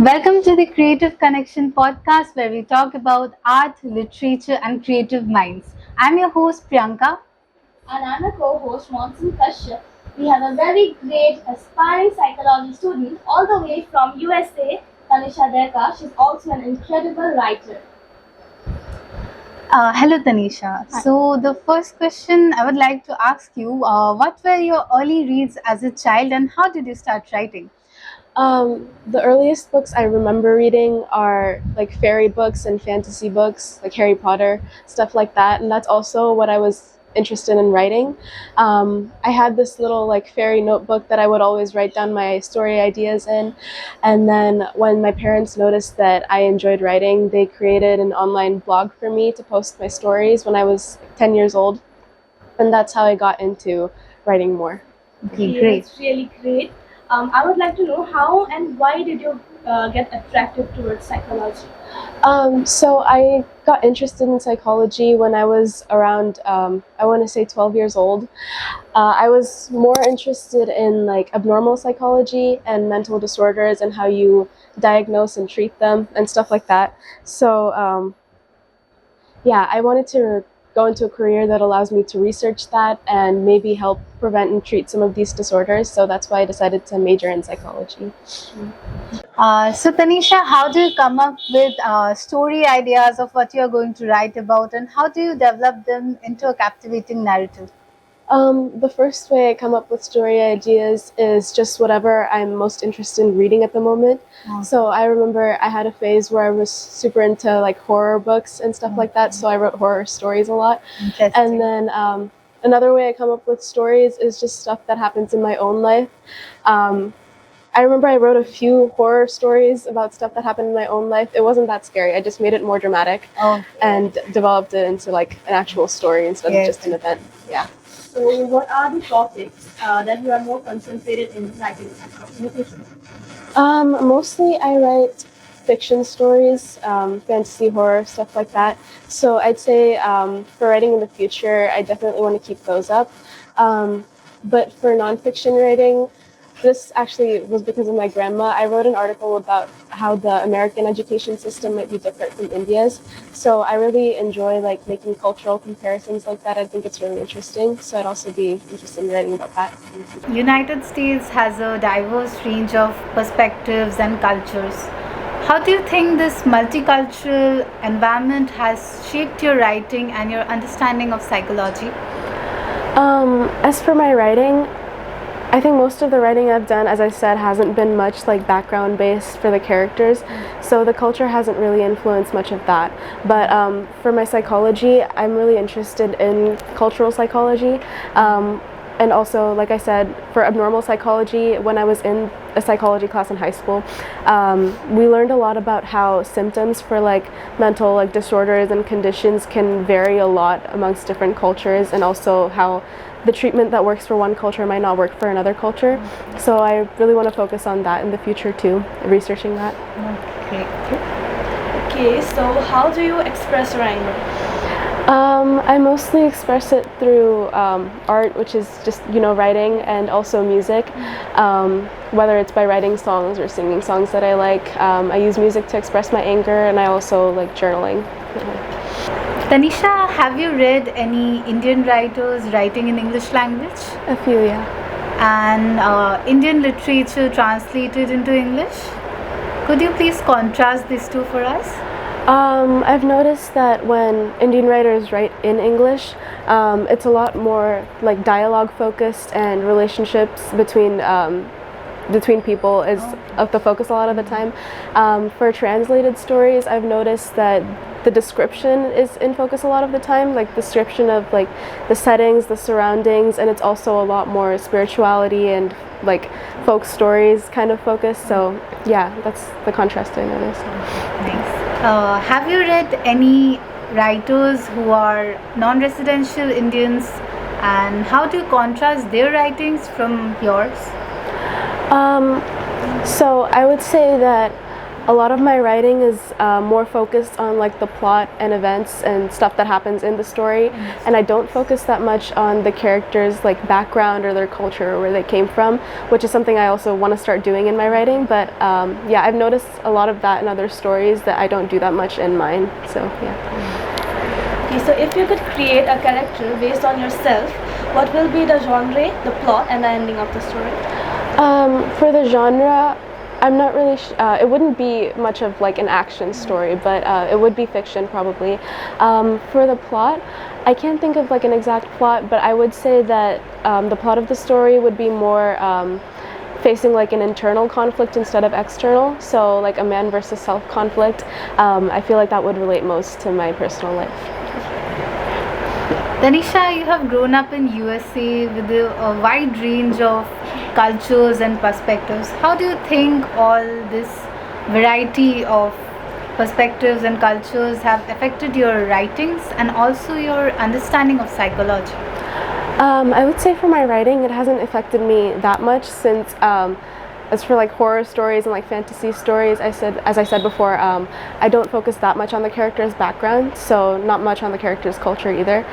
Welcome to the Creative Connection podcast where we talk about art, literature, and creative minds. I'm your host Priyanka. And I'm a co-host, Monsoon Kashyap. We have a very great, aspiring psychology student all the way from USA, Tanisha Deka. She's also an incredible writer. Hello, Tanisha. Hi. So, the first question I would like to ask you what were your early reads as a child and how did you start writing? The earliest books I remember reading are like fairy books and fantasy books, like Harry Potter, stuff like that. And that's also what I was interested in writing. I had this little like fairy notebook that I would always write down my story ideas in. And then when my parents noticed that I enjoyed writing, they created an online blog for me to post my stories when I was 10 years old. And that's how I got into writing more. Okay, great. It's really great. I would like to know how and why did you get attracted towards psychology? So I got interested in psychology when I was around, I want to say 12 years old. I was more interested in like abnormal psychology and mental disorders and how you diagnose and treat them and stuff like that. So yeah, I wanted to go into a career that allows me to research that and maybe help prevent and treat some of these disorders. So that's why I decided to major in psychology. So, Tanisha, how do you come up with story ideas of what you're going to write about and how do you develop them into a captivating narrative? The first way I come up with story ideas is just whatever I'm most interested in reading at the moment. So I remember I had a phase where I was super into like horror books and stuff like that, so I wrote horror stories a lot. Interesting. And then another way I come up with stories is just stuff that happens in my own life. I remember I wrote a few horror stories about stuff that happened in my own life. It wasn't that scary. I just made it more dramatic and developed it into like an actual story instead of just an event. Yeah. So, what are the topics that you are more concentrated in writing? Mostly I write fiction stories, fantasy, horror, stuff like that. So I'd say for writing in the future, I definitely want to keep those up. But for nonfiction writing, this actually was because of my grandma. I wrote an article about how the American education system might be different from India's. So I really enjoy like making cultural comparisons like that. I think it's really interesting. So I'd also be interested in writing about that. United States has a diverse range of perspectives and cultures. How do you think this multicultural environment has shaped your writing and your understanding of psychology? As for my writing, I think most of the writing I've done, as I said, hasn't been much like background based for the characters, so the culture hasn't really influenced much of that. But for my psychology, I'm really interested in cultural psychology. And also, like I said, for abnormal psychology, when I was in a psychology class in high school, we learned a lot about how symptoms for like mental like disorders and conditions can vary a lot amongst different cultures, and also how the treatment that works for one culture might not work for another culture. So I really want to focus on that in the future too, researching that. Okay. Okay, so how do you express your anger? I mostly express it through art, which is just, writing, and also music, whether it's by writing songs or singing songs that I like. I use music to express my anger, and I also like journaling. Tanisha, have you read any Indian writers writing in English language? A few, yeah. And Indian literature translated into English? Could you please contrast these two for us? I've noticed that when Indian writers write in English, it's a lot more like dialogue focused, and relationships between people is of the focus a lot of the time. For translated stories, I've noticed that the description is in focus a lot of the time, like description of like the settings, the surroundings, and it's also a lot more spirituality and like folk stories kind of focus. So yeah, that's the contrast I noticed. Thanks. Have you read any writers who are non-residential Indians, and how do you contrast their writings from yours? So I would say that a lot of my writing is more focused on like the plot and events and stuff that happens in the story, and I don't focus that much on the characters' like background or their culture or where they came from, which is something I also want to start doing in my writing. But yeah, I've noticed a lot of that in other stories that I don't do that much in mine. So yeah. Okay, so if you could create a character based on yourself, what will be the genre, the plot, and the ending of the story? For the genre, I'm not really it wouldn't be much of like an action story, but it would be fiction probably. For the plot, I can't think of like an exact plot, but I would say that the plot of the story would be more facing like an internal conflict instead of external, so like a man versus self conflict. I feel like that would relate most to my personal life. Tanisha, you have grown up in USA with a wide range of cultures and perspectives. How do you think all this variety of perspectives and cultures have affected your writings and also your understanding of psychology? I would say for my writing, it hasn't affected me that much since as for like horror stories and like fantasy stories, as I said before, I don't focus that much on the character's background, so not much on the character's culture either.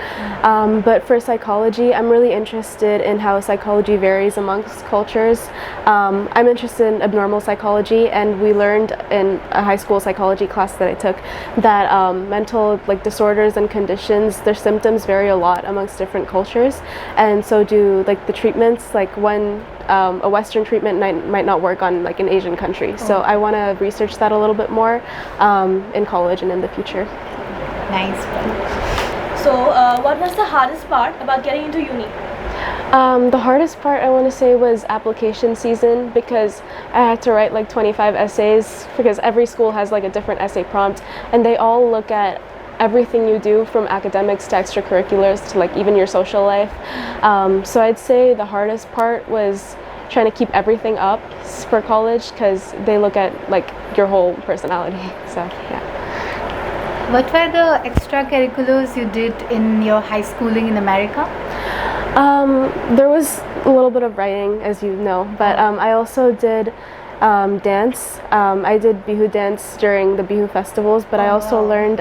But for psychology, I'm really interested in how psychology varies amongst cultures. I'm interested in abnormal psychology, and we learned in a high school psychology class that I took that mental like disorders and conditions, their symptoms vary a lot amongst different cultures, and so do like the treatments. Like when a Western treatment might not work on like an Asian country. So I want to research that a little bit more in college and in the future. Nice. So what was the hardest part about getting into uni? The hardest part I want to say was application season, because I had to write like 25 essays because every school has like a different essay prompt, and they all look at everything you do from academics to extracurriculars to like even your social life. So I'd say the hardest part was trying to keep everything up for college, because they look at like your whole personality. So yeah. What were the extracurriculars you did in your high schooling in America? There was a little bit of writing, as you know, but I also did dance. I did Bihu dance during the Bihu festivals, but I also learned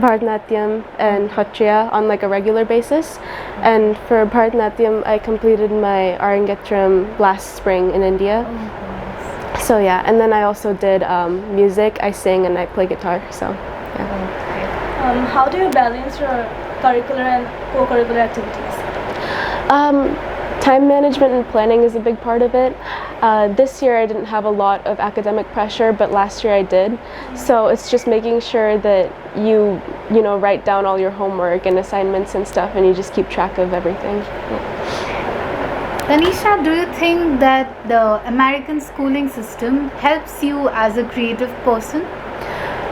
Bharatanatyam and Khatriya on like a regular basis. And for Bharatanatyam, I completed my Arangetram last spring in India. So yeah, and then I also did music. I sing and I play guitar. So yeah. How do you balance your curricular and co-curricular activities? Time management and planning is a big part of it. This year I didn't have a lot of academic pressure, but last year I did. So it's just making sure that you know, write down all your homework and assignments and stuff, and you just keep track of everything. Yeah. Tanisha, do you think that the American schooling system helps you as a creative person?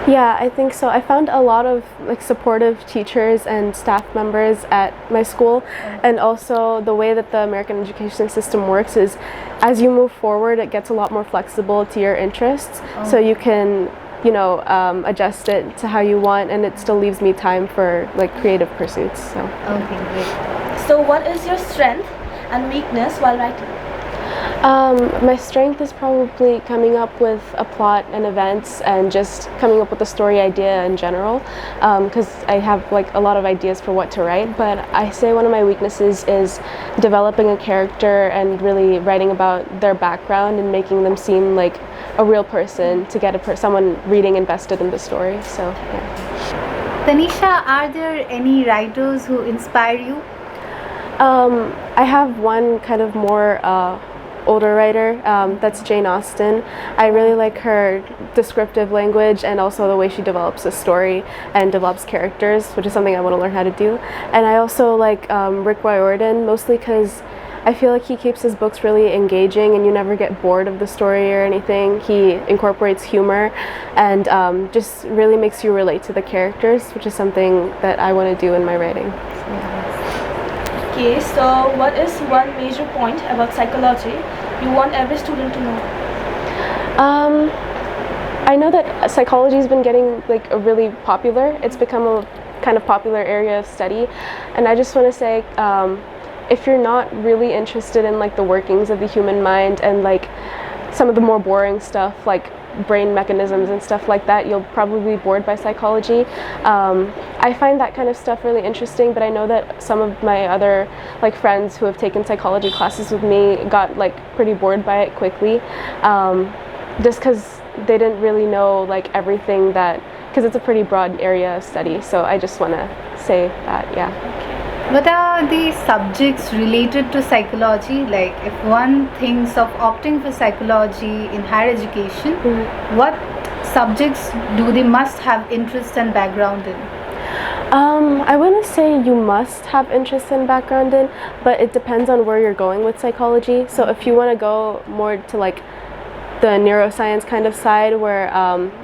Yeah, I think so. I found a lot of like supportive teachers and staff members at my school, and also the way that the American education system works is as you move forward, it gets a lot more flexible to your interests, so you can, you know, adjust it to how you want, and it still leaves me time for like creative pursuits. So Okay, great. So what is your strength and weakness while writing? My strength is probably coming up with a plot and events, and just coming up with a story idea in general, because I have like a lot of ideas for what to write. But I say one of my weaknesses is developing a character and really writing about their background and making them seem like a real person to get someone reading invested in the story. So yeah. Tanisha, are there any writers who inspire you? I have one kind of more older writer, that's Jane Austen. I really like her descriptive language and also the way she develops a story and develops characters, which is something I want to learn how to do. And I also like Rick Riordan, mostly because I feel like he keeps his books really engaging and you never get bored of the story or anything. He incorporates humor and just really makes you relate to the characters, which is something that I want to do in my writing. Okay, so what is one major point about psychology you want every student to know? I know that psychology has been getting like a really popular. It's become a kind of popular area of study, and I just want to say, if you're not really interested in like the workings of the human mind and like some of the more boring stuff like brain mechanisms and stuff like that, you'll probably be bored by psychology. I find that kind of stuff really interesting, but I know that some of my other like friends who have taken psychology classes with me got like pretty bored by it quickly, just because they didn't really know like everything that, because it's a pretty broad area of study. So I just want to say that, yeah. What are the subjects related to psychology? Like, if one thinks of opting for psychology in higher education, what subjects do they must have interest and background in? I wouldn't say you must have interest and background in, but it depends on where you're going with psychology. So if you want to go more to like the neuroscience kind of side, where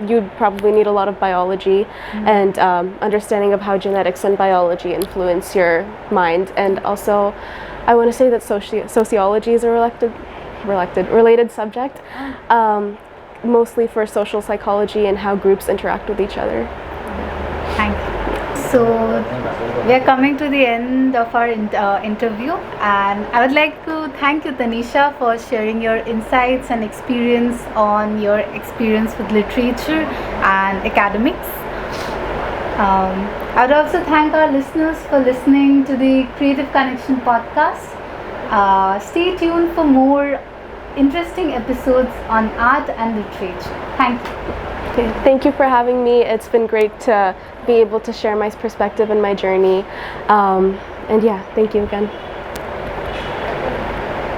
you'd probably need a lot of biology and understanding of how genetics and biology influence your mind. And also, I want to say that sociology is a related subject, mostly for social psychology and how groups interact with each other. Thank you. So we are coming to the end of our interview, and I would like to thank you, Tanisha, for sharing your insights and experience on your experience with literature and academics. I would also thank our listeners for listening to the Creative Connection podcast. Stay tuned for more interesting episodes on art and literature. Thank you. Okay, thank you for having me. It's been great to be able to share my perspective and my journey. And yeah, thank you again.